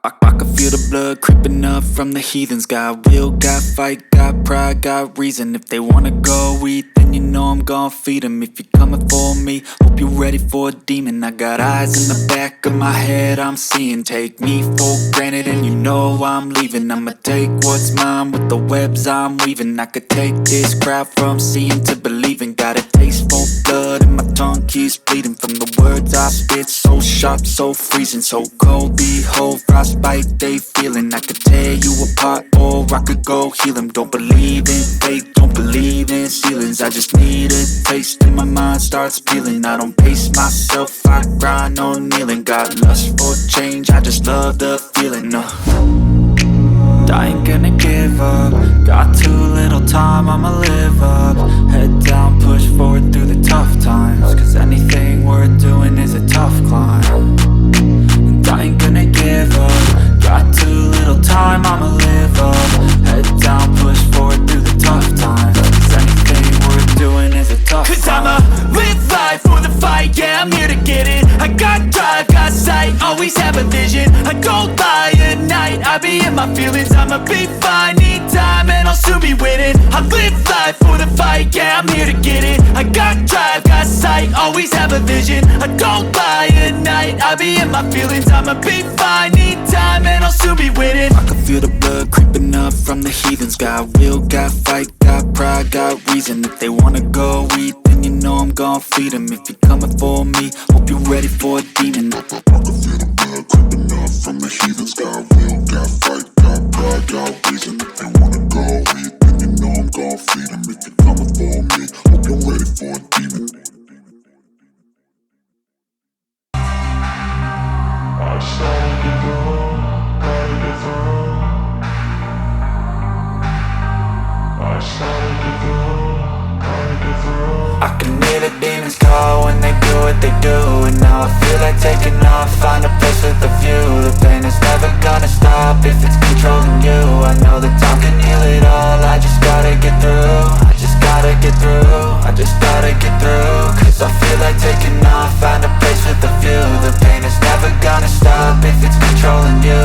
I can feel the blood creeping up from the heathens. Got will, got fight, got pride, got reason. If they wanna go eat, then you know I'm gon' feed them. If you're coming for me, hope you're ready for a demon. I got eyes in the back of my head, I'm seeing. Take me for granted and you know I'm leaving. I'ma take what's mine with the webs I'm weaving. I could take this crowd from seeing to believing. Got a taste for blood and my tongue keeps bleeding from the words I spit. So sharp, so freezing, so cold. Behold, frostbite they feeling. I could tear you apart or I could go heal them. Don't believe in fate, don't believe in ceilings. I just need a taste and my mind starts peeling. I don't pace myself, I grind on kneeling. Got lust for change, I just love the feeling. I ain't gonna give up. Got too little time, I'ma live up. Head down, push forward through the tough times. Cause anything worth doing is a tough climb. And I ain't gonna give up. Got too little time, I'ma live up. Head down, push forward through the tough times. Cause anything worth doing is a tough climb. Cause I'ma live life for the fight, yeah, I'm here to get it. I got drive, got sight, always have a vision. I don't lie at night, I be in my feelings. I'ma be fine, need time, and I'll soon be winning. I live life for the fight, yeah, I'm here to get it. I got drive, got sight, always have a vision. I don't lie at night, I be in my feelings. I'ma be fine, need time, and I'll soon be winning. I can feel the blood creeping up from the heathens. Got will, got fight, got pride, got reason. If they wanna go eat, then you know I'm gon' feed them. If you're coming for me, hope you're ready for a demon. I can feel the blood creeping up from the heathens. Got will, got fight, got pride, got reason. If they wanna go eat, then you know I'm gon' feed them. If you're coming for me, hope you're ready for a demon. I started to go, gotta get through. I started to go, gotta get through. I can hear the demons call when they do what they do. And now I feel like taking off, find a place with a view. The pain is never gonna stop if it's controlling you. I know that time can heal it all, I just calling you.